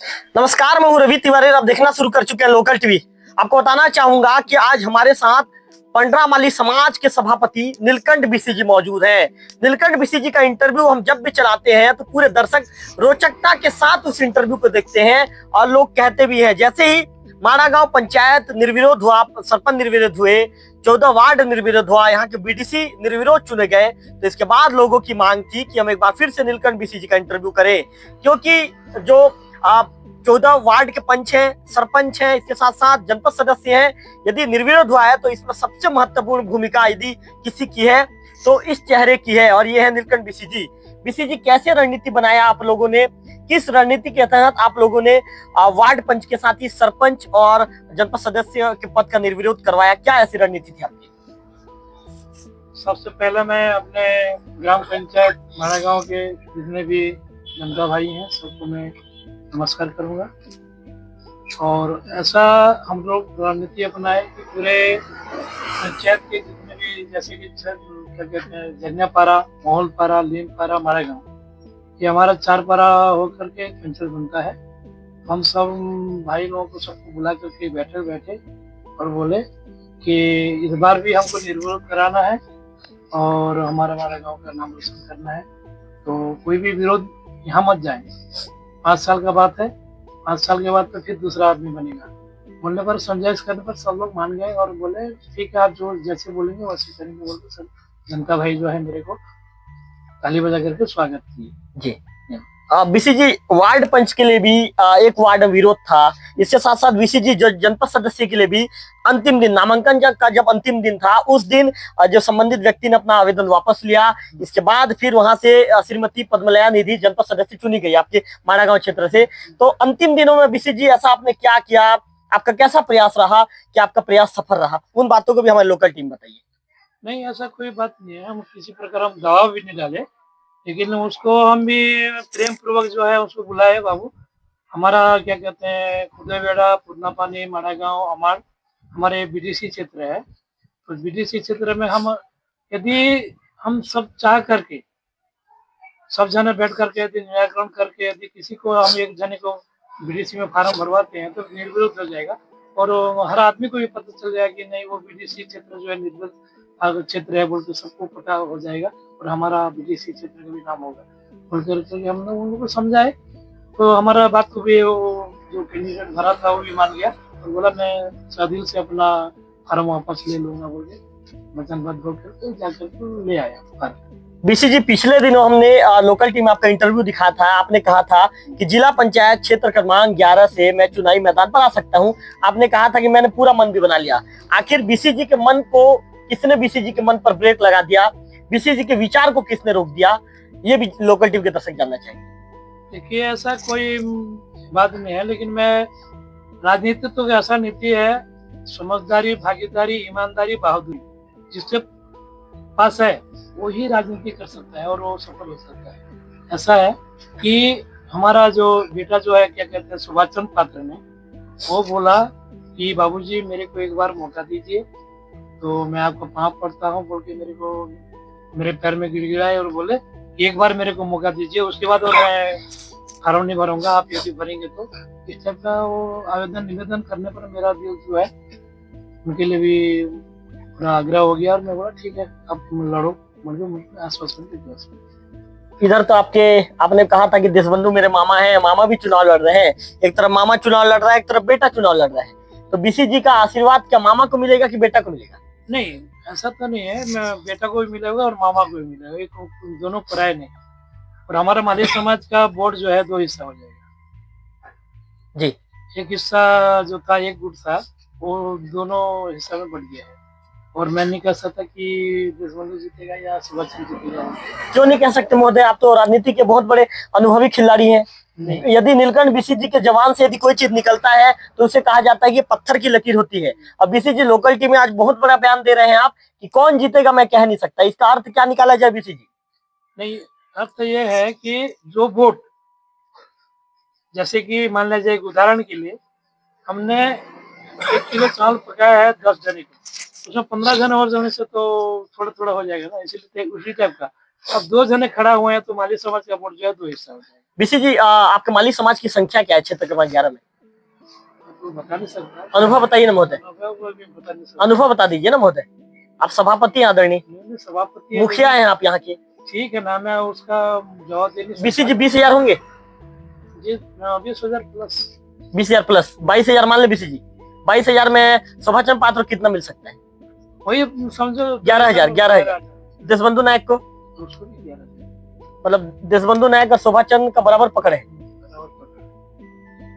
नमस्कार, मैं हूं रवि तिवारी। आप देखना शुरू कर चुके हैं लोकल टीवी। आपको बताना चाहूंगा कि आज हमारे साथ पंडरामाली समाज के सभापति नीलकंठ बीसी जी मौजूद हैं। नीलकंठ बीसी जी का इंटरव्यू हम जब भी चलाते हैं तो पूरे दर्शक रोचकता के साथ उस इंटरव्यू को देखते हैं और लोग कहते भी हैं। जैसे ही माड़ा गांव पंचायत निर्विरोध हुआ, सरपंच निर्विरोध हुए, 14 वार्ड निर्विरोध हुआ, यहाँ के बीडीसी निर्विरोध चुने गए, तो इसके बाद लोगों की मांग थी कि हम एक बार फिर से नीलकंठ बीसी जी का इंटरव्यू करें, क्योंकि जो आप 14 वार्ड के पंच हैं, सरपंच हैं, इसके साथ साथ जनपद सदस्य हैं। यदि निर्विरोध हुआ है तो इसमें सबसे महत्वपूर्ण भूमिका यदि किसी की है तो इस चेहरे की है, और ये है नीलकंठ बीसी जी। बीसी जी, कैसे रणनीति बनाया आप लोगों ने? किस रणनीति के तहत आप लोगों ने वार्ड पंच के साथ ही सरपंच और जनपद सदस्य के पद का निर्विरोध करवाया? क्या ऐसी रणनीति थी आपकी? सबसे पहले मैं अपने ग्राम पंचायत माड़ा गांव के जितने भी जनता भाई हैं सबको मैं नमस्कार करूंगा। और ऐसा हम लोग रणनीति अपनाए कि पूरे पंचायत के जितने भी, जैसे कि क्या कहते हैं, जन्यापारा, मोहलपारा, लीमपारा, माड़ा गांव, ये हमारा 4 पारा होकर के पंचायत बनता है। हम सब भाई लोगों को सबको बुला करके बैठे और बोले कि इस बार भी हमको निर्विरोध कराना है और हमारा माड़ा गांव का नाम रोशन करना है, तो कोई भी विरोध यहाँ मत जाए। 5 साल का बात है, 5 साल के बाद तो फिर दूसरा आदमी बनेगा। बोलने पर, समझाइश करने पर सब लोग मान गए और बोले ठीक है, आप जो जैसे बोलेंगे वैसे करेंगे। बोलते सब जनता भाई जो है मेरे को ताली बजा करके स्वागत किए। जी बीसी जी, वार्ड पंच के लिए भी एक वार्ड विरोध था। इसके साथ साथ बीसी जी, जो जनपद सदस्य के लिए भी अंतिम दिन, नामांकन का जब अंतिम दिन था, उस दिन जो संबंधित व्यक्ति ने अपना आवेदन वापस लिया। इसके बाद फिर वहां से श्रीमती पद्मलया निधि जनपद सदस्य चुनी गई आपके माड़ा गांव क्षेत्र से। तो अंतिम दिनों में बीसी जी, ऐसा आपने क्या किया? आपका कैसा प्रयास रहा कि आपका प्रयास सफल रहा? उन बातों को भी हमारी लोकल टीम बताइए। नहीं, ऐसा कोई बात नहीं है। हम किसी प्रकार हम दबाव भी नहीं डाले, लेकिन उसको हम भी प्रेम पूर्वक जो है उसको बुलाए। बाबू, हमारा क्या कहते हैं, खुदेबेड़ा, पुदना पानी, माड़ा गांव हमारे बीडीसी क्षेत्र है। तो बीडीसी क्षेत्र में हम, यदि हम सब चाह करके, सब जने बैठ करके यदि निराकरण करके, यदि किसी को हम एक जने को बीडीसी में फार्म भरवाते हैं तो निर्विरोध हो जाएगा और हर आदमी को ये पता चल जाएगा कि नहीं, वो बीडीसी क्षेत्र जो है निर्विरोध क्षेत्र है बोल के सबको पता हो जाएगा और हमारा बीडीसी क्षेत्र का भी नाम होगा बोल करके हम लोग उन लोगों को समझाए। तो हमारा बात को भी जो कैंडिडेट भरा था वो भी मान गया और बोला मैं सादिल से अपना फार्म वापस ले लूंगा बोल के वचनबद्ध होकर जाकर ले आया फार्म। बीसी जी, पिछले दिनों हमने लोकल टीम आपका इंटरव्यू दिखा था। आपने कहा था कि जिला पंचायत क्षेत्र क्रमांक 11 से मैं चुनावी मैदान पर आ सकता हूं। आपने कहा था कि मैंने पूरा मन भी बना लिया। आखिर बीसी जी के मन को किसने, बीसी जी के मन पर ब्रेक लगा दिया? बीसी जी के विचार को किसने रोक दिया? ये भी लोकल टीम के दर्शक जानना चाहिए। देखिए, ऐसा कोई बात नहीं है, लेकिन मैं राजनीति तो ऐसा नीति है, समझदारी, भागीदारी, ईमानदारी, बहादुरी, जिसके पास है वो ही राजनीति कर सकता है और वो सफल हो सकता है। ऐसा है कि हमारा जो बेटा जो है, क्या कहते हैं, सुभाष चंद्र पात्र ने, वो बोला कि बाबूजी मेरे को एक बार मौका दीजिए तो मैं आपको पाँव पड़ता हूँ बोल के मेरे को मेरे पैर में गिड़गिड़ाए और बोले एक बार मेरे को मौका दीजिए, उसके बाद और मैं फार्म नहीं भरूंगा, आप यदि भरेंगे तो। इस टाइप का वो आवेदन निवेदन करने पर मेरा दिल जो है उनके लिए भी पूरा आग्रह हो गया और मैं बोला ठीक है, अब लड़ो, मुझे आश्वासन दीजिए। इधर तो आपने कहा था कि देशबंधु मेरे मामा हैं, मामा भी चुनाव लड़ रहे हैं। एक तरफ मामा चुनाव लड़ रहा है, एक तरफ बेटा चुनाव लड़ रहा है। तो बीसी जी का आशीर्वाद क्या मामा को मिलेगा कि बेटा को मिलेगा? नहीं, ऐसा तो नहीं है। मैं बेटा को भी मिलेगा और मामा को भी मिलेगा, एक दोनों पराये नहीं। और हमारा माली समाज का बोर्ड जो है 2 हिस्सा हो जाएगा जी। एक हिस्सा जो था, एक गुट था, वो दोनों हिस्सा में बढ़ गया है और मैं नहीं कह सकता कि देशबंधु जीतेगा या सुभाष चंद्र जीतेगा। क्यों नहीं कह सकते महोदय? आप तो राजनीति के बहुत बड़े अनुभवी खिलाड़ी हैं। यदि नीलकंठ बीसी जी के जवान से यदि कोई चीज निकलता है तो उसे कहा जाता है कि पत्थर की लकीर होती है। अब बीसी जी, लोकल टीम में आज बहुत बड़ा बयान दे रहे हैं आप कि कौन जीतेगा मैं कह नहीं सकता। इसका अर्थ क्या निकाला जाए बीसी जी? नहीं, अर्थ ये है कि जो वोट, जैसे कि मान लीजिए एक उदाहरण के लिए, हमने 1 किलो चावल पकाया है 10 जने को, उसमें 15 जने और जाने से तो थोड़ा थोड़ा हो जाएगा ना, इसीलिए उसी टाइप का। अब 2 जने खड़ा हुए हैं तो माली समाज का वोट जो है 2 हिस्सा हो जाएगा। बीसी जी आपके माली समाज की संख्या क्या है क्षेत्र क्रमांक 11 में? तो बता नहीं सकता, अनुभव बताइए ना महोदय, अनुभव भी बता नहीं सकता। अनुभव बता दीजिए ना महोदय। आप सभापति हैं आदरणीय, नहीं, सभापति है, मुखिया हैं आप यहाँ के। ठीक है ना, मैं उसका जवाब दे नहीं सकता। बीसी जी 20,000 होंगे? जी 20,000 प्लस। 20,000 प्लस 22,000 मान ले बीसी जी। 22,000 में शोभाचंद पात्र कितना मिल सकता है? वही समझो 11,000 देशबंधु नायक को, उसको भी 11,000। मतलब देशबंधु नायक और शोभाचंद का बराबर पकड़ है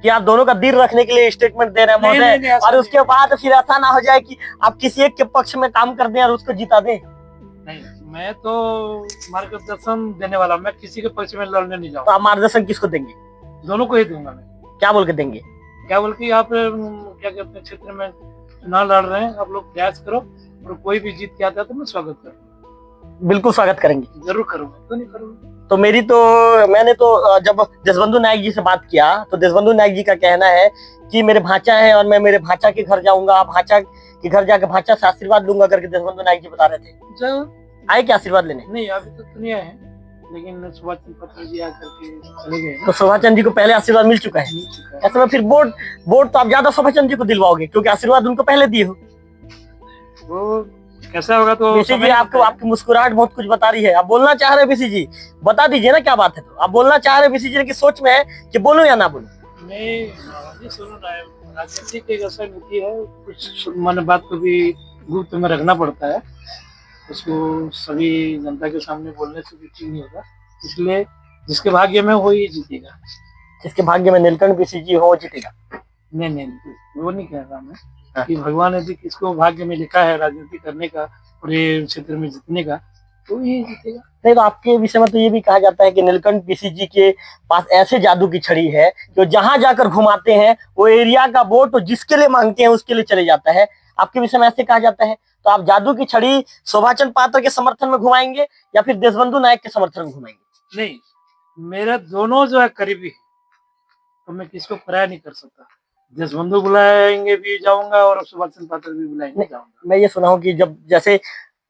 कि आप दोनों का दिल रखने के लिए स्टेटमेंट दे रहे हैं नहीं, महोदय, ऐसा और उसके नहीं। बाद फिर ऐसा ना हो जाए कि आप किसी एक के पक्ष में काम कर दें और उसको जिता दें। नहीं, मैं तो मार्गदर्शन देने वाला, मैं किसी के पक्ष में लड़ने नहीं तो जाऊंगा। आप मार्गदर्शन किसको देंगे? दोनों को ही दूंगा मैं। क्या बोल के देंगे? क्या बोल के आप क्या कहते हैं, क्षेत्र में चुनाव लड़ रहे हैं, आप लोग प्रयास करो, और कोई भी जीत के आता है तो मैं स्वागत करूँगा। बिल्कुल स्वागत करेंगे, जरूर करूँगा, तो नहीं करूँगा। तो मैंने तो जब देशबंधु नायक जी से बात किया तो देशबंधु नायक जी का कहना है कि मेरे भांचा है और मैं मेरे भांचा के घर जाऊंगा, भांचा के घर जाकर भांचा से आशीर्वाद लूंगा करके देशबंधु नायक जी बता रहे थे। जब आए क्या आशीर्वाद लेने? नहीं, अभी तक तो नहीं आए हैं, लेकिन सुभाष चंद्र पत्र जी आकर के चले गए। तो शोभाचंद जी को पहले आशीर्वाद मिल चुका है। मिल चुका है। ऐसे में फिर वोट तो आप ज्यादा शोभाचंद जी को दिलवाओगे क्योंकि आशीर्वाद उनको पहले दिए हो। वो कैसा होगा तो बीसी जी आपकी मुस्कुराहट बहुत कुछ बता रही है। आप बोलना चाह रहे हैं बीसी जी, बता दीजिए ना क्या बात है। तो आप बोलना चाह रहे हैं बीसी जी की सोच में है कि बोलूं या ना बोलूं? नहीं, सुनो ना, राजनीति की एक ऐसा नीति है, कुछ मन बात को भी गुप्त में रखना पड़ता है, उसको सभी जनता के सामने बोलने से भी ठीक नहीं होगा। इसलिए जिसके भाग्य में हो ही जीतेगा। जिसके भाग्य में नीलकंठ बीसी जी हो जीतेगा। नहीं, वो नहीं कह रहा मैं कि भगवान यदि किसको भाग्य में लिखा है राजनीति करने का और ये क्षेत्र में जीतने का, तो ये जीतेगा। नहीं तो आपके विषय में तो ये भी कहा जाता है कि नीलकंठ बीसी जी के पास ऐसे जादू की छड़ी है जो जहां जाकर घुमाते हैं वो एरिया का वोट जिसके लिए मांगते हैं उसके लिए चले जाता है। आपके विषय में ऐसे कहा जाता है। तो आप जादू की छड़ी शोभाचंद पात्र के समर्थन में घुमाएंगे या फिर देशबंधु नायक के समर्थन में घुमाएंगे? नहीं, मेरा दोनों जो है करीबी है, तो मैं किसको पराया नहीं कर सकता। देशबंधु बुलाएंगे भी जाऊंगा और सुभाष चंद्र पात्र भी बुलाएंगे जाऊंगा। मैं ये सुना हूं कि जब जैसे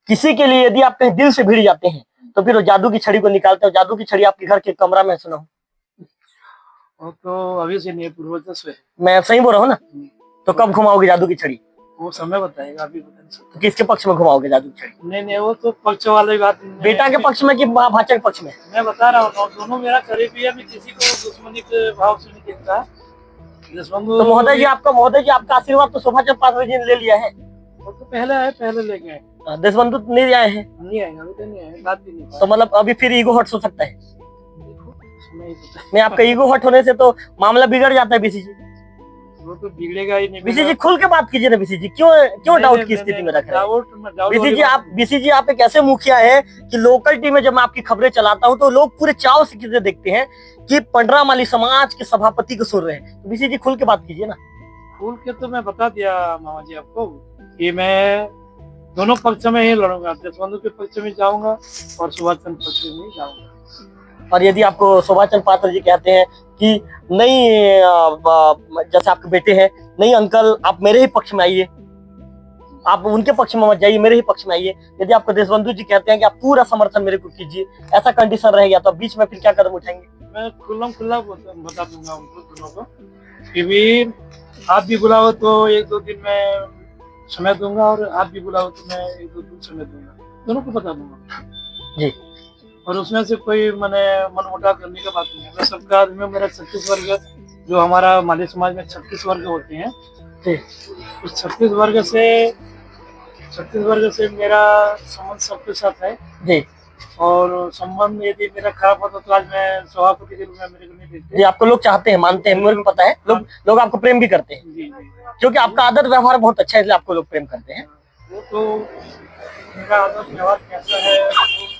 किसी के लिए यदि आप कहीं दिल से भिड़ जाते हैं तो फिर वो जादू की छड़ी को निकालते हो। जादू की छड़ी आपके घर के कमरा में सुना हूं। वो तो अभी से नहीं, पूर्वज से है। मैं सही बोल रहा हूँ ना? तो कब घुमाओगे जादू की छड़ी? वो समय बताएगा, अभी बता नहीं सकता। तो किसके पक्ष में घुमाओगे जादू की छड़ी? नहीं, वो तो पक्ष वाली बात। बेटा के पक्ष में कि भांचा के पक्ष में? मैं बता रहा हूँ, दोनों मेरा करीबी है, मैं किसी को दुश्मनी के भाव से नहीं देखता। देशबंधु तो महोदय जी आपका आशीर्वाद तो शोभाचंद पात्र जी ने ले लिया है। वो तो पहले आए, पहले ले गए। देशबंधु नहीं आए हैं? नहीं आए, अभी तो नहीं आए, बात भी नहीं। तो मतलब अभी फिर ईगो हट हो सकता है। देखो, नहीं पता। नहीं, आपका ईगो हट होने से तो मामला बिगड़ जाता है बीसी जी। वो तो बिगड़ेगा ही नहीं। बीसी जी खुल के बात कीजिए ना। बीसी जी क्यों डाउट की स्थिति में रख रहे हैं? बीसी जी आप एक ऐसे मुखिया है कि लोकल टीम में जब मैं आपकी खबरें चलाता हूँ तो लोग पूरे चाव से किसे देखते हैं कि पंडरामाली समाज के सभापति को सुन रहे हैं। तो बीसी जी खुल के बात कीजिए ना। खुल के तो मैं बता दिया मामा जी आपको कि मैं दोनों पक्ष में ही लड़ूंगा। देशबंधु के पक्ष में जाऊंगा और सुभाष चंद्र पक्ष में जाऊंगा। और यदि आपको शोभाचंद पात्र जी कहते हैं कि नहीं, जैसे आपके बेटे हैं, नहीं अंकल आप मेरे ही पक्ष में आइए, आप उनके पक्ष में मत जाइए, मेरे ही पक्ष में आइए। यदि आपको देशबंधु जी कहते हैं कि आप पूरा समर्थन मेरे को कीजिए, ऐसा कंडीशन रहेगा तो बीच में फिर क्या कदम उठाएंगे? मैं खुला बता दूंगा उनको दोनों को कि भी आप भी बुलाओ तो 1-2 दिन में समय दूंगा और आप भी बुलाओ तो मैं 1-2 दिन समय दूंगा, दोनों को बता दूंगा जी। और उसमें से कोई मैंने मनमुटाव करने का बात नहीं है। मैं सबका आदमी, मेरा 36 वर्ग, जो हमारा माली समाज में 36 वर्ग होते हैं, उस 36 वर्ग से मेरा संबंध सबके साथ है जी। और संबंध यदि मेरा खराब होता तो आज मैं सभापति के रूप में मेरे को नहीं देखते जी। आपको लोग चाहते हैं, मानते हैं, मेरे को पता है। लोग आपको प्रेम भी करते हैं जी, क्योंकि आपका आदर व्यवहार बहुत अच्छा है, इसलिए आपको लोग प्रेम करते हैं। वो तो मेरा आदर व्यवहार कैसा है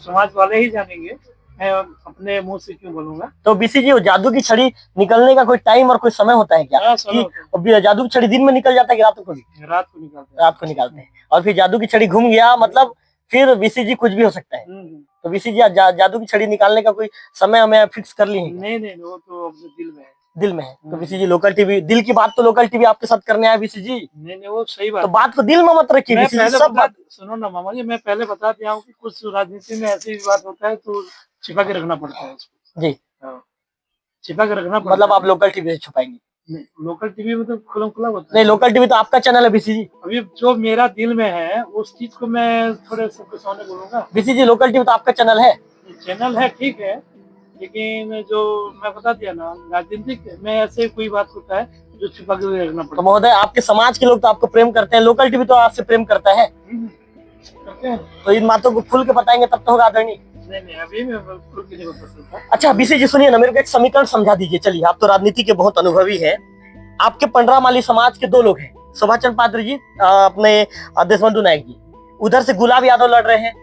समाज वाले ही जानेंगे, मैं अपने मुंह से क्यों बोलूंगा। तो बीसी जी जादू की छड़ी निकलने का कोई टाइम और कोई समय होता है क्या? कि जादू की छड़ी दिन में निकल जाता है कि रात को भी? रात को निकालते हैं। और फिर जादू की छड़ी घूम गया मतलब फिर बीसी जी कुछ भी हो सकता है। तो बीसी जी जादू की छड़ी निकालने का कोई समय हमें फिक्स कर ली है? नहीं, वो तो अपने दिल में है। तो बीसी जी लोकल टीवी, दिल की बात तो लोकल टीवी आपके साथ करने आया बीसी जी। नहीं, वो सही बात। तो बात को दिल में मत रखिए बीसी जी, सब बात सुनो ना मामा जी, मैं पहले बता दिया हूँ कि कुछ राजनीति में ऐसी बात होता है तो छिपा के रखना पड़ता है उसको जी। छिपा के रखना पड़ता मतलब आप लोकल टीवी से छुपाएंगे? नहीं, लोकल टीवी में तो खुला खुला होता है। नहीं, लोकल टीवी तो आपका चैनल है बीसी जी। अभी जो मेरा दिल में है उस चीज को मैं थोड़े सबके सामने बोलूंगा। बीसी जी, लोकल टीवी तो आपका चैनल है। चैनल है, ठीक है, लेकिन जो मैं बता दिया ना, राजनीतिक में ऐसे कोई बात होता है जो छिपा के रखना तो पड़ता महोदय, आपके समाज के लोग तो आपको प्रेम करते हैं, लोकल टीवी तो आपसे प्रेम करता है। है। करते हैं। तो इन बातों को खुल के बताएंगे तब तो होगा आदरणीय। नहीं, अभी मैं खुद की नहीं बता सकता। अच्छा बीसी जी सुनिए ना, मेरे को एक समीकरण समझा दीजिए। चलिए, आप तो राजनीति के बहुत अनुभवी हैं। आपके पंडरा माली समाज के 2 लोग हैं, सुभाष चंद्र पात्र जी, अपने देशबंधु नायक जी। उधर से गुलाब यादव लड़ रहे हैं।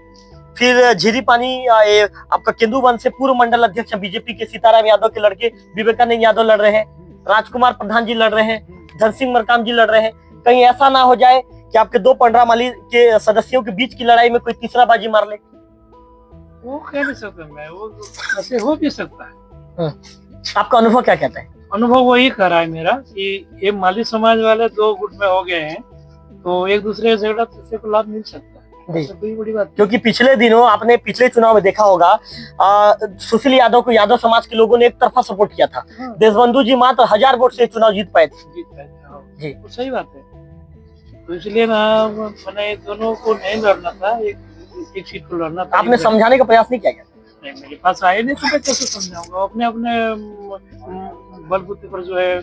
फिर झीरी पानी आपका केंदुवन से पूर्व मंडल अध्यक्ष बीजेपी के सीताराम यादव के लड़के विवेकानंद यादव लड़ रहे हैं। राजकुमार प्रधान जी लड़ रहे हैं। धन सिंह मरकाम जी लड़ रहे हैं। कहीं ऐसा ना हो जाए कि आपके 2 पंडरा माली के सदस्यों के बीच की लड़ाई में कोई तीसरा बाजी मार ले? वो कह नहीं सकता मैं, वो ऐसे हो भी सकता है। आपका अनुभव क्या कहता है? अनुभव वही कर रहा है मेरा कि ये माली समाज वाले 2 गुट में हो गए हैं, तो एक दूसरे से झगड़ा दूसरे को लाभ मिल सकता है। कोई बड़ी बात, क्योंकि पिछले दिनों आपने पिछले चुनाव में देखा होगा, सुशील यादव को यादव समाज के लोगों ने एक तरफा सपोर्ट किया था। हाँ। देशबंधु जी मात्र 1000 वोट से चुनाव जीत पाए थे। जी, तो सही बात है। तो इसलिए ना मैंने दोनों को नहीं लड़ना था, एक सीट को लड़ना था। आपने समझाने का प्रयास नहीं किया क्या? नहीं, मेरे पास आए नहीं तो मैं कैसे समझाऊंगा। अपने अपने बलबूते पर जो है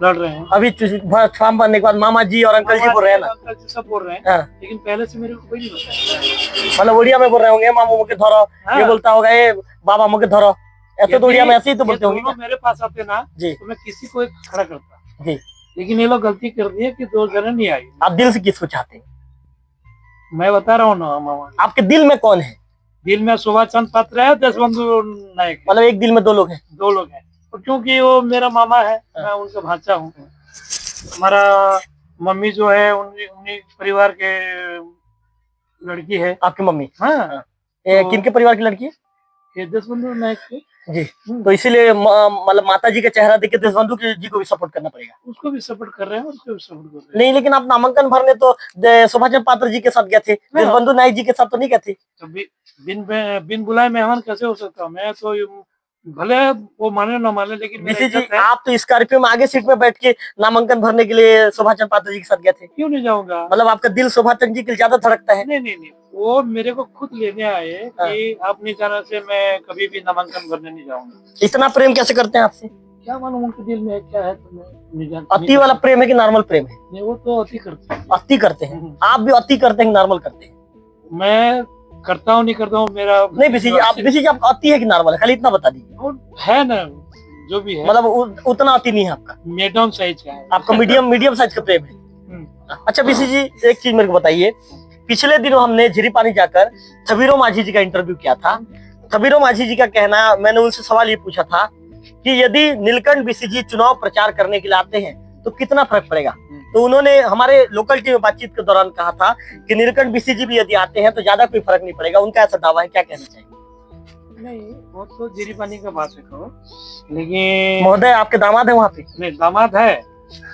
लड़ रहे हैं। अभी फॉर्म भरने के बाद मामा जी और अंकल जी बोल रहे हैं ना? अंकल जी सब बोल रहे हैं। हाँ। लेकिन पहले से मेरे को कोई नहीं बताया। मतलब उड़िया में बोल रहे होंगे, मामू मुके धरो। हाँ। ये बोलता होगा ये बाबा मुके धरो, ऐसे तो उड़िया में ऐसे ही तो बोलते होंगे। मेरे पास आते ना जी, तो मैं किसी को एक खड़ा करता जी। लेकिन ये लोग गलती कर दी है कि 2 जने नहीं आई। आप दिल से किसको चाहते हैं? मैं बता रहा हूँ ना मामा, आपके दिल में कौन है? दिल में सुभाष चंद्र पात्र है, देशबंधु नायक है। मतलब एक दिल में 2 लोग हैं? 2 लोग हैं। और क्योंकि वो मेरा मामा है, मैं उनका भांचा हूँ। हमारा मम्मी जो है उन्हीं परिवार के लड़की है। आपकी मम्मी? हाँ। किनके परिवार की लड़की है? ये देशबंधु नायक के। जी। तो इसीलिए मतलब माता जी का चेहरा देख के देशबंधु जी को भी सपोर्ट करना पड़ेगा। उसको भी सपोर्ट कर रहे हैं, उसको भी सपोर्ट कर रहे हैं। नहीं, लेकिन आप नामांकन भरने तो सुभाष चंद्र पात्र जी के साथ गए थे, देशबंधु नायक जी के साथ तो नहीं गए थे। तो बिन बुलाए मेहमान कैसे हो सकता हूँ मैं? तो भले वो माने ना माने, लेकिन बीसी जी, आप तो स्कॉर्पियो में आगे सीट में बैठ के नामांकन भरने के लिए सुभाष चंद्र पात्र जी के साथ गए थे। क्यों नहीं जाऊंगा? मतलब आपका दिल सुभाष चंद्र जी के ज्यादा धड़कता है? नहीं, वो मेरे को खुद लेने आए कि आप नहीं जाने से मैं कभी भी नामांकन भरने नहीं जाऊंगा। इतना प्रेम कैसे करते हैं आपसे? क्या मालूम उनके दिल में क्या है, तो मैं नहीं जानता। अति वाला प्रेम है कि नॉर्मल प्रेम है? नहीं, वो तो अति करते हैं। अति करते हैं? आप भी अति करते हैं कि नॉर्मल करते हैं? मैं करता हूँ, नहीं करता हूँ, मेरा नहीं। बीसी जी, आप अति है कि नॉर्मल है? खाली इतना बता दीजिए। है ना, जो भी है। मतलब उतना अति नहीं है आपका? मीडियम साइज का है। आपका मीडियम साइज का प्रेम है। अच्छा बीसी जी, एक चीज मेरे को बताइए। पिछले दिनों हमने झीरी पानी जाकर थबीरो माझी जी का इंटरव्यू किया था। थबीरो माझी जी का कहना, मैंने उनसे सवाल ये पूछा था कि यदि नीलकंठ बीसी जी चुनाव प्रचार करने के लिए आते हैं तो कितना फर्क पड़ेगा? तो उन्होंने हमारे लोकल टीवी में बातचीत के दौरान कहा था कि नीलकंठ बीसी जी भी यदि आते हैं तो ज्यादा कोई फर्क नहीं पड़ेगा। उनका ऐसा दावा है, क्या कहना चाहिए? नहीं, वो तो झीरी पानी का बात है कहो, लेकिन महोदय आपके दामाद है वहाँ पे? नहीं, दामाद है,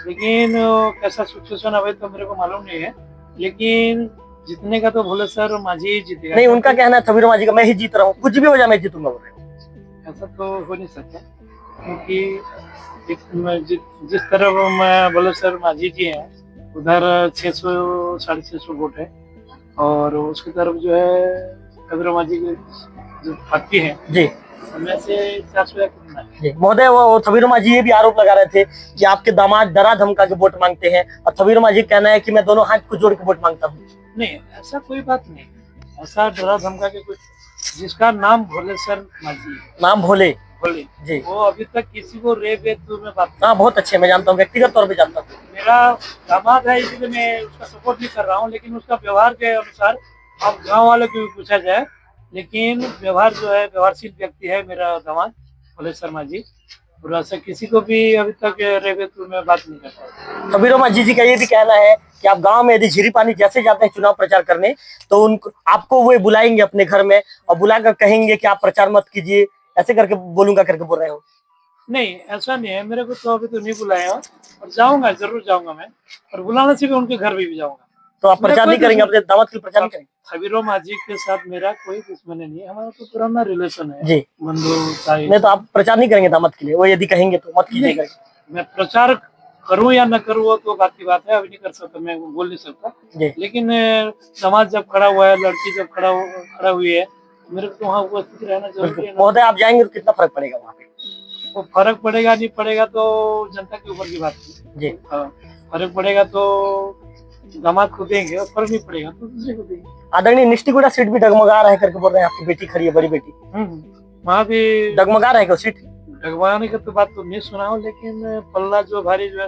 लेकिन कैसा सिचुएशन अभी तो मेरे को मालूम नहीं है। लेकिन जीतने का तो भोले सर माझी जीतेगा। नहीं, उनका कहना है थबीरो माझी का मैं ही जीत रहा हूँ, कुछ भी हो जाए मैं जीतूंगा। ऐसा तो हो नहीं सकता, क्योंकि जिस तरफ मैं बोले सर माझी जी हैं उधर 600 650 वोट है, और उसकी तरफ जो है थबीरो माझी की जो पार्टी है जी, उनमें से 400 या कितना है। महोदय वो थबीरो माझी ये भी आरोप लगा रहे थे कि आपके दामाद डरा धमका के वोट मांगते हैं, और थबीरो माझी कहना है कि मैं दोनों हाथ को जोड़ के वोट मांगता हूँ। नहीं, ऐसा कोई बात नहीं। ऐसा डरा धमका के कुछ, जिसका नाम भोले सर माझी, नाम भोले जी, वो अभी तक किसी को रे बेतू में बात। हाँ, बहुत अच्छे, मैं जानता हूँ, व्यक्तिगत तौर पे जानता हूँ। मेरा दामाद है, इसलिए मैं उसका सपोर्ट नहीं कर रहा हूँ, लेकिन उसका व्यवहार के अनुसार अब गांव वालों को भी पूछा जाए, लेकिन व्यवहार जो है, व्यवहारशील व्यक्ति है मेरा दामाद भोले शर्मा जी, और ऐसा किसी को भी अभी तक रे बेतू में बात नहीं करता। थबीरो माझी जी का ये भी कहना है कि आप गांव में यदि झीरी पानी जैसे जाते हैं चुनाव प्रचार करने, तो उनको आपको वो बुलाएंगे अपने घर में और बुलाकर कहेंगे कि आप प्रचार मत कीजिए, ऐसे करके बोलूंगा करके बोल रहे हो। नहीं, ऐसा नहीं है, मेरे को तो अभी तो नहीं बुलाया, और जाऊंगा, जरूर जाऊंगा मैं, और बुलाने से भी उनके घर भी जाऊंगा। तो आप प्रचार नहीं करेंगे, अपने दामाद के लिए प्रचार नहीं करेंगे? खबीरों माझी के साथ मेरा कोई दुश्मनी नहीं है, हमारा तो पुराना रिलेशन है जी। बंधु। नहीं तो आप प्रचार नहीं करेंगे दामाद के लिए? वो यदि कहेंगे तो मत कीजिएगा। मैं प्रचार करूं या न करूं वो तो बात की बात है, अभी नहीं कर सकता, मैं बोल नहीं सकता। लेकिन समाज जब खड़ा हुआ है, लड़की जब खड़ा हुई है, मेरे को वहाँ उपस्थित रहना जरूरी है। महोदय आप जाएंगे तो कितना फर्क पड़ेगा वहाँ पे? वो फर्क पड़ेगा नहीं पड़ेगा तो जनता के ऊपर की बात है जी। फर्क पड़ेगा तो दामाद को देंगे, और फर्क नहीं पड़ेगा तो दूसरे को देंगे। आदरणीय निष्ठीगुड़ा सीट भी डगमगा रहा है करके बोल रहे हैं, आपकी बेटी खड़ी है, बड़ी बेटी, वहाँ भी डगमगा रहा है सीट? डगमगाने का तो बात तो नहीं सुना हूँ, लेकिन पल्ला जो भारी जो है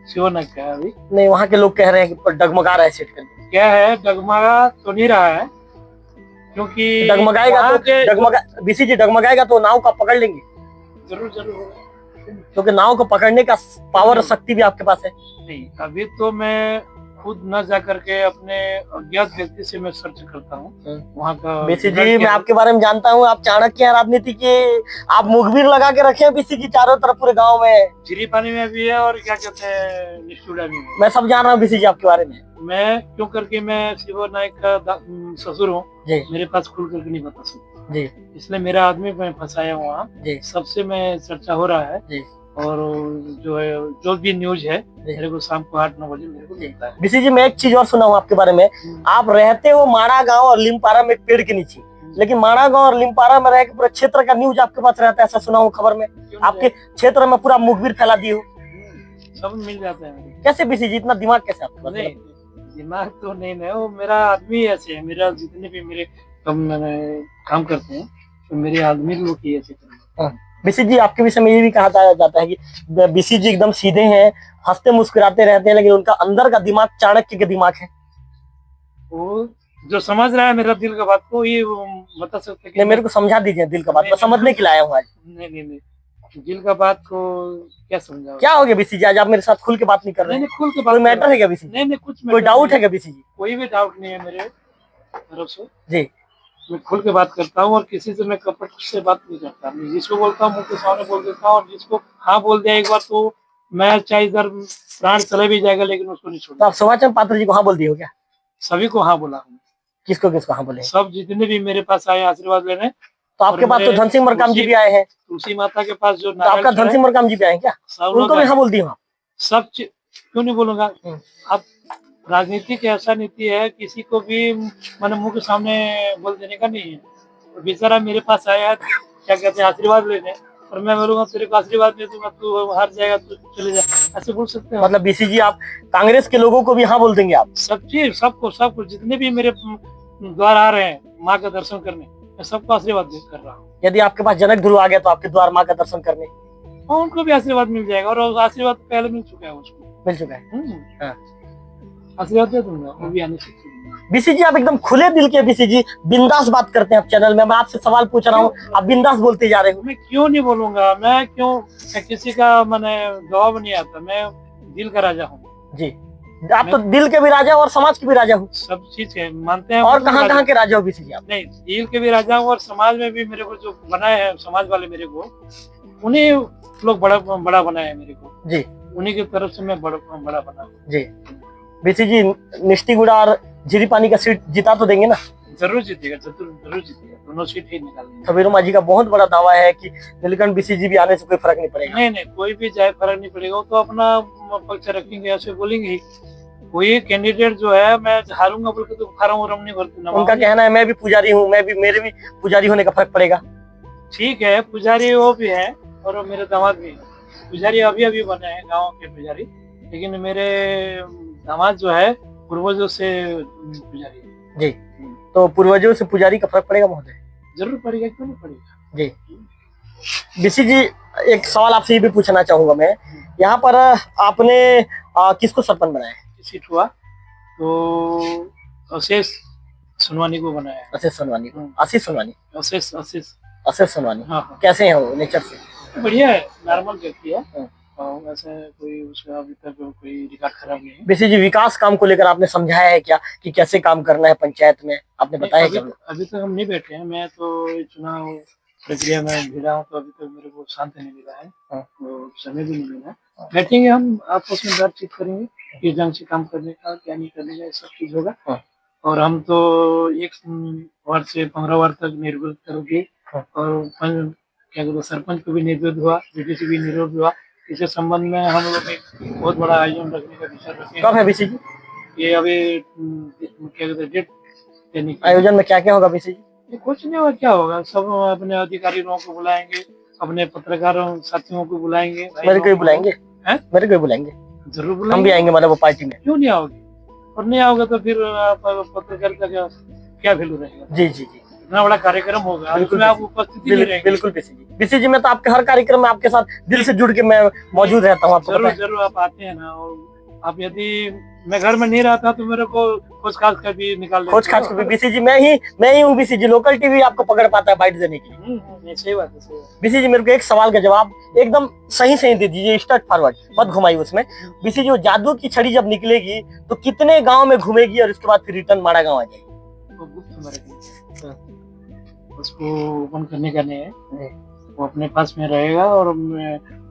शिवनक का है अभी। नहीं, वहाँ के लोग कह रहे हैं कि डगमगा रहा है सीट करके। क्या है, डगमगा तो नहीं रहा है, क्योंकि डगमगाएगा तो बीसीजी डगमगाएगा तो नाव का पकड़ लेंगे। जरूर जरूर, क्योंकि नाव को पकड़ने का पावर और शक्ति भी आपके पास है। नहीं, अभी तो मैं खुद न जा करके अपने अज्ञात व्यक्ति से मैं सर्च करता हूँ वहाँ का। बीसीजी मैं आपके बारे में जानता हूँ, आप चाणक्य हैं राजनीति के, आप मुखबिर लगा के रखे हैं बीसीजी चारों तरफ पूरे गांव में। झीरी पानी में भी है और क्या कहते हैं निष्ठुड़ा भी है। मैं सब जान रहा हूँ बीसीजी आपके बारे में। मैं क्यों करके मैं शिव नायक का ससुर हूँ, मेरे पास खुल करके नहीं बता सकता जी, इसलिए मेरा आदमी मैं फंसाया हूँ वहाँ, सबसे मैं चर्चा हो रहा है जी। और जो है जो भी न्यूज है मेरे को शाम को 8-9 बजे मेरे को मिलता है। बीसी जी मैं एक चीज और सुना हूँ आपके बारे में, आप रहते हो माड़ा गांव और लिमपारा में एक पेड़ के नीचे, लेकिन माड़ा गांव और लिमपारा में रह के पूरा क्षेत्र का न्यूज आपके पास रहता है, ऐसा सुना हूँ खबर में। आपके क्षेत्र में पूरा मुखबिर फैला दिए हो, सब मिल जाता है। कैसे बीसी जी, इतना दिमाग कैसे आपके पास? दिमाग तो नहीं है, वो मेरा आदमी ऐसे है, मेरा जितने भी मेरे काम करते हैं तो मेरे आदमी लोग ही ऐसे करते हैं। बीसी जी आपके विषय में ये भी कहा जाता है कि बीसी जी एकदम सीधे हैं, हंसते मुस्कुराते रहते हैं, लेकिन उनका अंदर का दिमाग चाणक्य के दिमाग है। वो जो समझ रहा है मेरा दिल का बात को ये बता सकते हैं। मेरे को समझा दीजिए दिल का बात, मैं समझने के लिए आया हूँ आज। नहीं, दिल का बात को क्या समझा? क्या हो गया बीसी जी, आज आप मेरे साथ खुल के बात नहीं कर रहे हैं? खुल के बात, कोई मैटर है क्या बीसी? नहीं, कुछ कोई डाउट है क्या बीसी जी? कोई भी डाउट नहीं है मेरे तरफ से जी, मैं खुल के बात करता हूँ और किसी से मैं कपट से बात नहीं करता। मैं जिसको बोलता हूँ मुंह के सामने बोल देता हूँ, और जिसको हाँ बोल दिया एक बार तो मैं चाहे इधर प्राण चले भी जाएगा लेकिन उसको नहीं छोड़ता। आप सुभाष चंद्र पात्र जी को हाँ बोल दिए हो क्या? सभी को हाँ बोला हूँ। किसको किसको हाँ बोले? सब जितने भी मेरे पास आए आशीर्वाद लेने। तो आपके पास तो धन सिंह मरकाम जी भी आए हैं, तुलसी माता के पास जो, तो आपका धन सिंह मरकाम जी भी आए क्या? उनको भी हाँ बोल दिए? सब क्यों नहीं बोलूंगा? अब राजनीति की ऐसा नीति है, किसी को भी मैंने मुंह के सामने बोल देने का नहीं है। तो बेचारा मेरे पास आया है क्या कहते हैं आशीर्वाद लेने, और मैं बोलूंगा तेरे को आशीर्वाद दे दूंगा, तू हार जाएगा तो चले जा, ऐसे बोल सकते हैं? मतलब बीसी जी आप कांग्रेस के लोगों को भी हाँ बोल देंगे आप? सब चीज सबको जितने भी मेरे द्वार आ रहे हैं माँ का दर्शन करने, मैं सबको आशीर्वाद कर रहा हूँ। यदि आपके पास जनक ध्रुव आ गया तो आपके द्वार माँ का दर्शन करने, उनको भी आशीर्वाद मिल जाएगा, और आशीर्वाद पहले मिल चुका है, उसको मिल चुका है, आशीर्वाद दे दूंगा वो भी आने से। बीसी जी आप एकदम खुले दिल के बीसी जी, बिंदास बात करते हैं आप चैनल में। मैं आपसे सवाल पूछ रहा हूँ, आप बिंदास बोलते जा रहे हो। मैं क्यों नहीं बोलूंगा? मैं किसी का मैंने जवाब नहीं आता, मैं दिल का राजा हूँ जी। आप तो दिल के भी राजा और समाज के भी राजा हो, सब चीज के मानते हैं। और कहाँ के राजा हो बीसी जी आप? नहीं, दिल के भी राजा हूँ और समाज में भी मेरे को जो बनाए हैं समाज वाले मेरे को, उन्हीं लोग बड़ा बनाए हैं मेरे को जी, उन्हीं की तरफ से मैं बड़ा बना जी। बीसी जी निष्ठीगुड़ा और झीरी पानी का सीट जिता तो देंगे ना? जरूर जीतेगा, जरूर जीतेगा, दोनों सीट ही निकालेंगे। खबीरों माझी का बहुत बड़ा दावा है कि नीलकंठ बीसी जी भी आने से कोई फर्क नहीं पड़ेगा। नहीं, कोई भी जाए फर्क नहीं पड़ेगा, वो तो अपना पक्ष रखेंगे, ऐसे बोलेंगे ही। कोई कैंडिडेट जो है मैं हारूंगा बोल के तो फार्म नहीं भरते। उनका कहना है मैं भी पुजारी हूँ, मेरे भी पुजारी होने का फर्क पड़ेगा। ठीक है, पुजारी वो भी है और मेरे दामाद भी है पुजारी, अभी बने हैं गाँव के पुजारी, लेकिन मेरे दामाद जो है पूर्वजों से पुजारी है जी। तो पूर्वजों से पुजारी का फर्क पड़ेगा महोदय? जरूर पड़ेगा, क्यों नहीं पड़ेगा जी। बीसी जी एक सवाल आपसे ये भी पूछना चाहूंगा मैं, यहाँ पर आपने किसको सरपंच बनाया? सीट हुआ तो अशेष सोनवानी को बनाया। अशेष सोनवानी को? आशीष सोनवानी? अशेष सोनवानी। हाँ। कैसे हैं वो नेचर से? बढ़िया है, नॉर्मल व्यक्ति है, वैसे कोई उसका अभी तक कोई रिकॉर्ड खराब नहीं है। बीसी जी विकास काम को लेकर आपने समझाया है क्या कि कैसे काम करना है पंचायत में, आपने बताया क्या? अभी तक हम नहीं बैठे हैं, मैं तो चुनाव प्रक्रिया में भिड़ा हूँ, तो अभी तक मेरे को शांति नहीं मिला है, तो समय भी नहीं मिला। बैठेंगे हम, आपस में बातचीत करेंगे, किस ढंग से काम करने का, क्या नहीं करने का, ये सब चीज होगा। हाँ। और हम तो एक वार्ड से 15 वार्ड तक निर्विरोध करोगे। हाँ। और क्या कहते सरपंच को भी निर्विरोध हुआ, बीडीसी भी निर्विरोध हुआ। इसके संबंध में हम लोग एक बहुत बड़ा आयोजन रखने का विचार रखे कब है बीसी जी? ये अभी क्या कहते डेट देने की। आयोजन में क्या क्या होगा बीसी जी? ये कुछ नहीं होगा, क्या होगा, सब अपने अधिकारी लोगों को बुलाएंगे, अपने पत्रकार साथियों को बुलाएंगे। मेरे को भी बुलाएंगे? हैं? मेरे को भी बुलाएंगे? जरूर हम भी बुलाएंगे। आएंगे मतलब वो पार्टी में? क्यों नहीं आओगे? और नहीं आओगे तो फिर पत्रकारिता का क्या वैल्यू रहेगा? जी जी जी, इतना बड़ा कार्यक्रम होगा, बिल्कुल उसमें आप उपस्थिति नहीं रहेंगे। बिल्कुल बीसी जी। बीसी जी मैं तो आपके हर कार्यक्रम में आपके साथ दिल से जुड़ के मैं मौजूद रहता हूँ, आपको पता जरूर है। जरूर आप आते हैं ना। और आप यदि मैं घर में नहीं रहता तो मेरे को खोज खास कर भी निकाल खोज खास के बीसी जी मैं ही हूँ बीसी जी। लोकल टीवी आपको पकड़ पाता है बाइट देने के लिए। सही बात है, सही बात बीसी जी मेरे को एक सवाल का जवाब एकदम सही सही दे दीजिए, स्ट्रेट फॉरवर्ड, मत घुमाइए उसमें। बीसी जी वो जादू की छड़ी जब निकलेगी तो कितने गांव में घूमेगी और उसके बाद फिर रिटर्न माड़ा गांव आ जाएगी? तो गुप्त मेरे उसको ओपन करने का नहीं है, वो अपने पास में रहेगा। और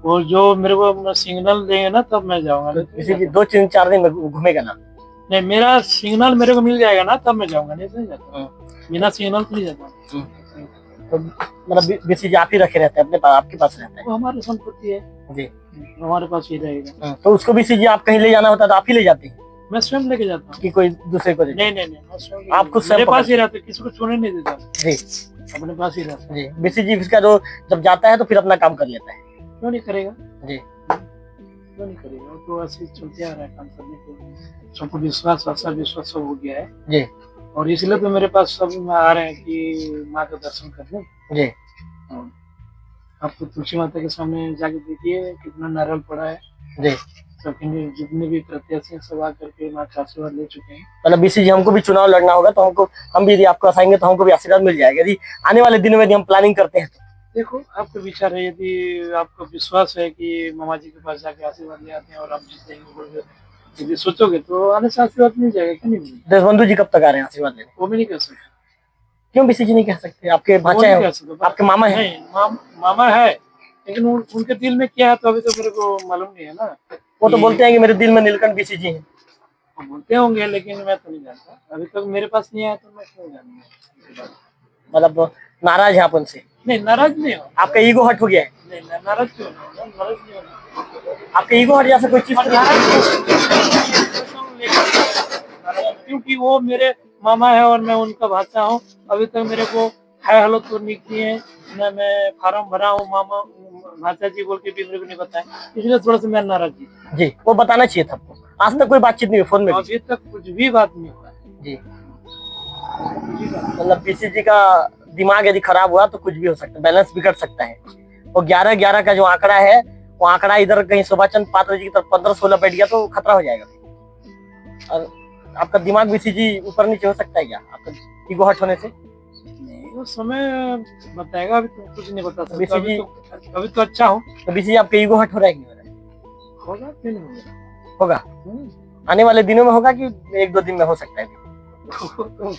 वो जो मेरे को सिग्नल देंगे ना तब मैं जाऊंगा। बीसी जी 2-3-4 दिन में घूमेगा ना? नहीं, मेरा सिग्नल मेरे को मिल जाएगा ना तब मैं जाऊंगा, नहीं तो जाता बिना सिग्नल तो नहीं जाता। तो मतलब बीसी जी आप ही रखे रहते हैं अपने पास, आपके पास रहता है? वो हमारी संपत्ति है जी, हमारे पास ही रहेगा। तो उसको बीसी जी आप कहीं ले जाना होता है तो आप ही ले जाते हैं मैं स्वयं लेके जाता हूँ कि कोई दूसरे को? नहीं नहीं नहीं, मैं स्वयं आप खुद मेरे स्वयं पास ही रहते, किसी को छूने नहीं देता, जी अपने पास ही रहता। जी। बीसी जी इसका जो जब जाता है तो फिर अपना काम कर लेता है? क्यों नहीं करेगा जी, क्यों नहीं करेगा, वो तो ऐसे चलते आ रहा है काम करने के। सबको विश्वास, ऐसा विश्वास सब हो गया है जी और इसलिए तो मेरे पास सब आ रहे हैं कि माँ का दर्शन करने। जी। आप तो तुलसी माता के सामने जाके देखिए कितना नारियल पड़ा है। जी, सबके जितने भी प्रत्याशी हैं सब आकर के माँ का आशीर्वाद ले चुके हैं। मतलब बीसी जी हमको भी चुनाव लड़ना होगा तो हम भी यदि आपको हंसाएंगे तो हमको भी आशीर्वाद मिल जाएगा यदि आने वाले दिनों में यदि हम प्लानिंग करते हैं तो? देखो आपका विचार है, यदि आपको विश्वास है कि मामा जी के पास जाके आशीर्वाद ले आते हैं और आप जीत जाएंगे, यदि सोचोगे तो आने से आशीर्वाद मिल जाएगा, क्यों नहीं मिलेगा? देशबंधु जी कब तक आ रहे हैं आशीर्वाद लेने? वो भी नहीं कर सकते। क्यों बीसी जी नहीं कह सकते? आपके भांचा है, आपके मामा है? नहीं, मामा है लेकिन उनके दिल में क्या है तो अभी तो मेरे को मालूम नहीं है ना। वो तो बोलते हैं कि मेरे दिल में नीलकंठ बीसी जी हैं। वो बोलते होंगे लेकिन मैं तो नहीं जानता, अभी तक मेरे पास नहीं आया तो मैं क्यों जानूंगा। मतलब नाराज है आप उनसे? नहीं, नाराज नहीं हो। आपका ईगो हट हो गया है? नहीं, नाराज क्यों नहीं, नाराज नहीं होगा। आपका ईगो हट जैसे कोई चीज? क्योंकि वो मेरे मामा है और मैं उनका भांजा हूँ। अभी तक मेरे को है हेलो तो नहीं किए हैं ना, मैं फार्म भरा हूँ मामा भांजा जी बोल के भी मेरे को नहीं बताया, इसलिए थोड़ा सा मैं नाराज जी। वो बताना चाहिए था आपको। आज तक कोई बातचीत नहीं हुई फोन में? अभी तक कुछ भी बात नहीं हुआ जी। मतलब बीसी जी का दिमाग यदि खराब हुआ तो कुछ भी हो सकता है, बैलेंस बिगड़ सकता है। वो 11-11 का जो आंकड़ा है वो आंकड़ा इधर कहीं शोभा चंद पात्र जी की तरफ 15-16 बैठ गया तो खतरा हो जाएगा। और आपका दिमाग बीसी जी ऊपर नीचे हो सकता है क्या आपका ईगो हट होने से? नहीं, वो समय बताएगा, अभी तो कुछ नहीं बता सकता। बीसी जी अभी तो अच्छा हूँ। तो बीसी जी आपका ईगो हट हो रहा है कि नहीं हो रहा है? होगा क्यों नहीं होगा? होगा। आने वाले दिनों में होगा कि 1-2 दिन में हो सकता है? तो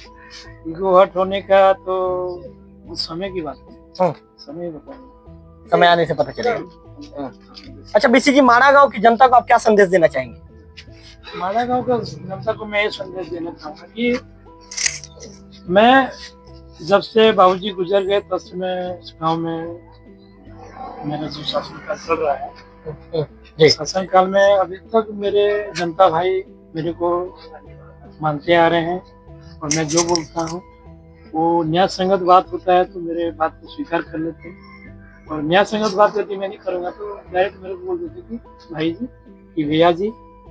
ईगो हट होने का तो समय की बात है, समय बताएगा, समय आने से पता चलेगा। अच्छा बीसी जी, माड़ा गांव की जनता को आप क्या संदेश देना चाहेंगे? माड़ा गांव का जनता को मैं ये संदेश देना चाहूंगा कि मैं जब से बाबूजी गुजर गए तब से मैं इस गाँव में मेरा जो शासन काल चल रहा है, शासन काल में अभी तक मेरे जनता भाई मेरे को मानते आ रहे हैं और मैं जो बोलता हूँ वो न्याय संगत बात होता है तो मेरे बात को स्वीकार कर लेते हैं। और न्याय संगत बात यदि मैं नहीं करूँगा तो डायरेक्ट मेरे को बोल देते कि भाई जी कि भैया जी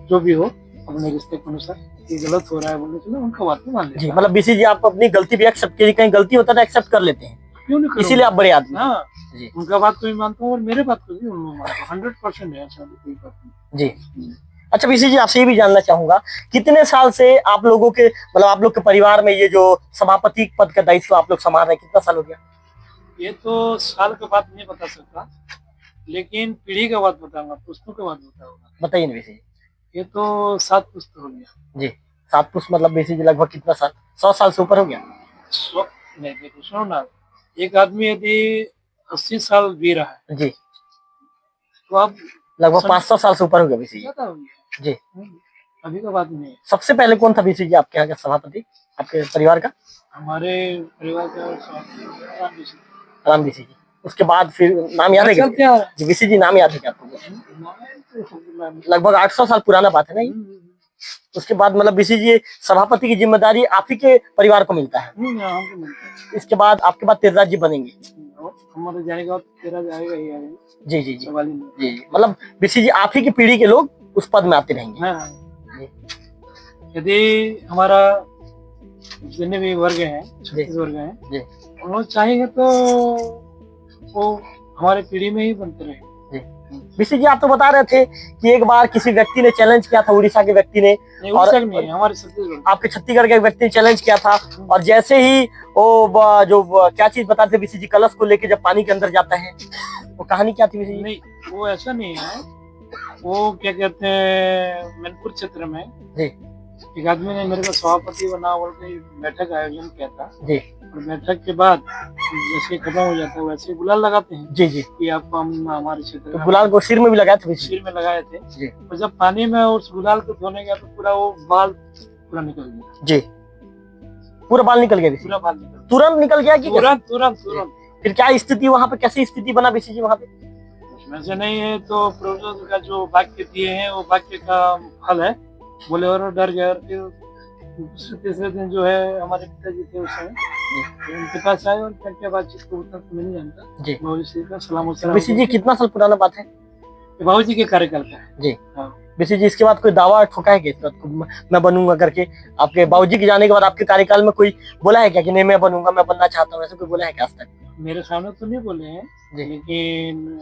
जो भी हो अपने रिश्ते के अनुसार ये गलत हो रहा है बोलने से उनका बात नहीं मान लेते। जी, मतलब बीसी जी आप अपनी गलती भी एक्सेप्ट कीजिए, कहीं गलती होता है एक्सेप्ट कर लेते हैं, क्यों नहीं करूँगा? इसीलिए आप बड़े आदमी। हाँ जी, उनका बात को भी मानता हूँ और मेरे बात को भी उन्होंने मानता हूँ, 100% है, ऐसा कोई बात नहीं। जी। अच्छा बीसी जी, आपसे ये भी जानना चाहूंगा कितने साल से आप लोगों के मतलब आप लोग के परिवार में ये जो सभापति पद का दायित्व आप लोग संभाल रहे हैं, कितना साल हो गया? ये तो साल का बात नहीं बता सकता लेकिन पीढ़ी का बात बताऊंगा, पुस्तकों का बात बताऊंगा। बताइए ना बीसी जी। ये तो 7 पुस्तक हो गया। जी, 7 पुस्त मतलब बीसी जी लगभग कितना साल? 100 साल से ऊपर हो गया? नहीं देखो सुनो ना, एक आदमी यदि 80 साल जी रहा है जी तो आप लगभग 500 साल से ऊपर हो गया बीसी जी। ज्यादा हो गया। जी, अभी का बात नहीं है। सबसे पहले कौन था बीसी जी आपके यहाँ का सभापति, आपके परिवार का? हमारे परिवार का राम जी। राम बीसी जी। उसके बाद फिर नाम याद है क्या? चलते आ रहा जी बीसी जी नाम याद है क्या आपको? है। लगभग 800 साल पुराना बात है ना ये। उसके बाद मतलब बीसी जी सभापति की जिम्मेदारी आप ही के परिवार को मिलता है। हमको मिलता है। इसके बाद आपके बाद तेजाज जी बनेंगे। हमारे जाएगा तेरा जाएगा ही आएगा। जी जी जी सवाल ही नहीं। जी, मतलब बीसी जी आप ही की पीढ़ी के लोग उस पद में आते रहेंगे। हाँ। यदि हमारा जितने भी वर्ग हैं, 36 वर्ग हैं, जी उन लोग चाहेंगे तो वो हमारे पीढ़ी में ही बनते रहे। बीसी जी आप तो बता रहे थे कि एक बार किसी व्यक्ति ने चैलेंज किया था, उड़ीसा के व्यक्ति ने, और हमारे छत्तीसगढ़, आपके छत्तीसगढ़ के एक व्यक्ति ने चैलेंज किया था, और जैसे ही वो क्या चीज बताते बीसी जी, कलश को लेके जब पानी के अंदर जाता है, वो कहानी क्या थी बीसी जी? नहीं, वो ऐसा नहीं है। वो क्या कहते हैं, मैनपुर क्षेत्र में जी एक आदमी ने मेरे को सभापति बना बोल के बैठक आयोजन किया था जी, और बैठक के बाद जैसे खत्म हो जाता है वैसे गुलाल लगाते हैं जी जी, कि आपको हम हमारे क्षेत्र तो गुलाल को सिर में भी लगाए थे बीसी जी? सिर में लगाए थे जी और जब पानी में उस गुलाल को धोने गया तो पूरा वो बाल पूरा निकल गया। जी, पूरा बाल निकल गया बीसी? पूरा बाल निकल तुरंत निकल गया कि तुरंत तुरंत तुरंत। फिर क्या स्थिति वहाँ पे, कैसी स्थिति बना बीसी जी वहाँ पे? उसमें से नहीं है तो प्रोफेसर का जो वाक्य दिए हैं वो वाक्य का फल है। बोले और डर गया। और फिर तीसरे दिन जो है हमारे पिताजी थे उस समय, उनके पास आए और क्या क्या बातचीत को उतना तो मैं नहीं जानता। जी बाबूजी का सलाम बीसी जी कितना साल पुराना बात है? बाबूजी के कार्यकाल का है। जी हाँ। बीसी जी इसके बाद कोई दावा ठोका है कि इसके बाद मैं बनूंगा करके? आपके बाबूजी के जाने के बाद आपके कार्यकाल में कोई बोला है क्या कि नहीं मैं बनूंगा, मैं बनना चाहता हूँ, ऐसा कोई बोला है क्या आज तक? मेरे सामने तो नहीं बोले हैं जी। लेकिन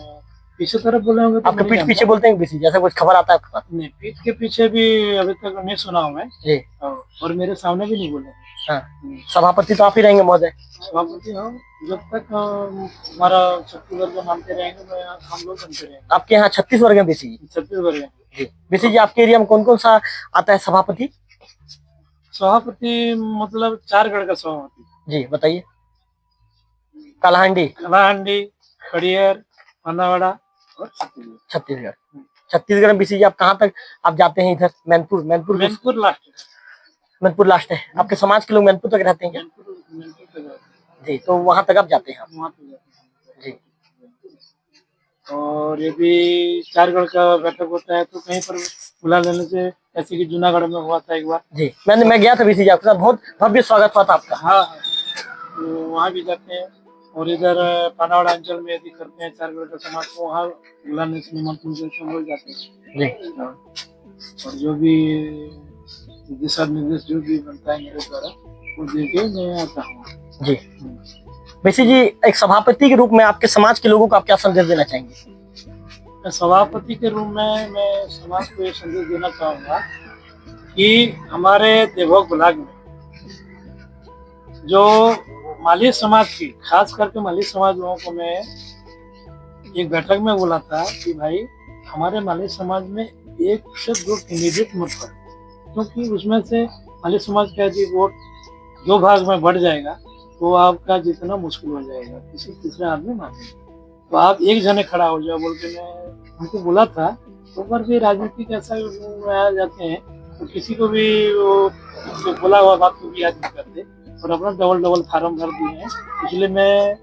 पीछे तरफ बोले होंगे तो आपके मैं पीठ नहीं पीछे बोलते हैं बीसी जी, ऐसा कुछ खबर आता है आपके पास? जानता। नहीं, पीठ के पीछे भी अभी तक नहीं सुना हूँ मैं। जी और मेरे सामने भी नहीं बोले। हाँ, सभापति तो आप ही रहेंगे महोदय? सभापति हो जब तक हमारा छत्तीसगढ़ को मानते रहेंगे तो हम लोग बनते रहेंगे। आपके यहाँ 36 वर्ग है बीसी जी? छत्तीसगढ़ है। जी बीसी जी आपके एरिया में कौन कौन सा आता है सभापति? सभापति मतलब 4 गढ़ का सभापति। जी बताइए। कालाहांडी, कलाहांडी, खड़ियर, पन्नावाड़ा और छत्तीसगढ़। छत्तीसगढ़ में बीसी जी आप कहाँ तक आप जाते हैं? इधर मैनपुर? मैनपुर लास्ट। मैनपुर लास्ट है। आपके समाज के लोग मैनपुर तक रहते हैं क्या? मैनपुर तक जी, तो वहां तक आप जाते हैं? वहाँ पे जाते हैं। जी और यदि 4 गढ़ का बैठक होता है तो कहीं पर बुला लेने से, जैसे कि जूनागढ़ में हुआ था एक बार। जी मैं गया था बीसी जी आपके साथ, बहुत भव्य स्वागत हुआ था आपका। हाँ, तो वहाँ भी जाते हैं। और इधर पानावाड़ा अंचल में यदि करते हैं 4 गढ़ का समाज को वहाँ बुलाने से निमंत्रण से हम लोग जाते हैं। जी और जो भी दिशा निर्देश जो भी बनता है मेरे द्वारा वो देके मैं आता हूँ। जी बीसी जी एक सभापति के रूप में आपके समाज के लोगों को आप क्या संदेश देना चाहेंगे? सभापति के रूप में मैं समाज को ये संदेश देना चाहूँगा कि हमारे देवभोग ब्लॉक में जो माली समाज की, खास करके माली समाज लोगों को मैं एक बैठक में बोला था कि भाई हमारे माली समाज में 1 से 2 कैंडिडेट मत करो, क्योंकि उसमें से माली समाज का यदि वोट 2 भाग में बढ़ जाएगा तो आपका जितना मुश्किल हो जाएगा, किसी तीसरे आदमी मांगे तो आप एक जने खड़ा हो जाओ बोल के मैं उनको बोला था। तो पर भी राजनीतिक ऐसा आ जाते हैं तो किसी को भी वो बोला हुआ बात को भी याद नहीं करते और अपना डबल फार्म भर दिए हैं। इसलिए मैं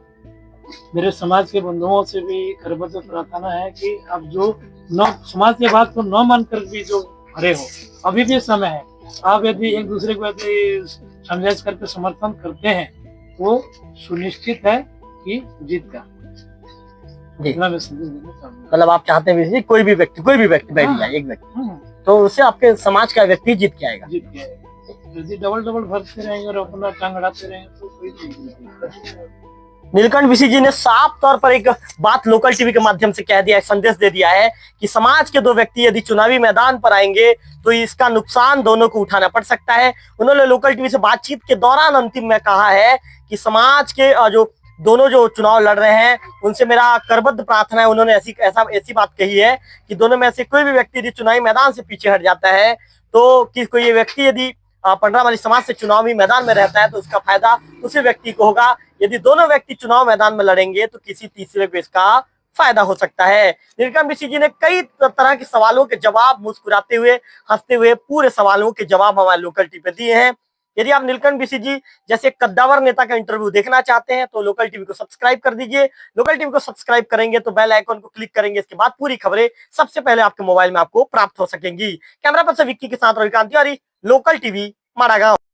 मेरे समाज के बंधुओं से भी करबद्ध प्रार्थना है कि अब जो समाज के बात को न मानकर भी जो भरे हो, अभी भी समय है। आप यदि एक दूसरे को यदि समझाइश करके समर्थन करते हैं वो सुनिश्चित है कि जीत का। मतलब आप चाहते हैं बीसी जी कोई भी व्यक्ति बैठ जाए, एक व्यक्ति, तो उससे आपके समाज का व्यक्ति जीत के आएगा? जीत के आएगा। यदि डबल भरते रहेंगे और अपना टांग अड़ाते रहेंगे तो कोई नहीं। नीलकंठ बीसी जी ने साफ तौर पर एक बात लोकल टीवी के माध्यम से कह दिया है, संदेश दे दिया है कि समाज के 2 व्यक्ति यदि चुनावी मैदान पर आएंगे तो इसका नुकसान दोनों को उठाना पड़ सकता है। उन्होंने लोकल टीवी से बातचीत के दौरान अंतिम में कहा है कि समाज के जो दोनों जो चुनाव लड़ रहे हैं उनसे मेरा करबद्ध प्रार्थना है। उन्होंने ऐसी बात कही है कि दोनों में से कोई भी व्यक्ति यदि चुनावी मैदान से पीछे हट जाता है तो कि कोई व्यक्ति यदि पंडरामाली समाज से चुनावी मैदान में रहता है तो उसका फायदा उसी व्यक्ति को होगा। यदि दोनों व्यक्ति चुनाव मैदान में लड़ेंगे तो किसी तीसरे को इसका फायदा हो सकता है। नीलकंठ मिश्र जी ने कई तरह के सवालों के जवाब मुस्कुराते हुए, हंसते हुए पूरे सवालों के जवाब हमारे लोकल टीवी पे दिए हैं। यदि आप नीलकंठ मिश्र जी जैसे कद्दावर नेता का इंटरव्यू देखना चाहते हैं तो लोकल टीवी को सब्सक्राइब कर दीजिए। लोकल टीवी को सब्सक्राइब करेंगे तो बेल आइकन को क्लिक करेंगे, इसके बाद पूरी खबरें सबसे पहले आपके मोबाइल में आपको प्राप्त हो सकेंगी। कैमरा पर्सन विक्की के साथ रविकांत तिवारी, लोकल टीवी, माड़ागांव।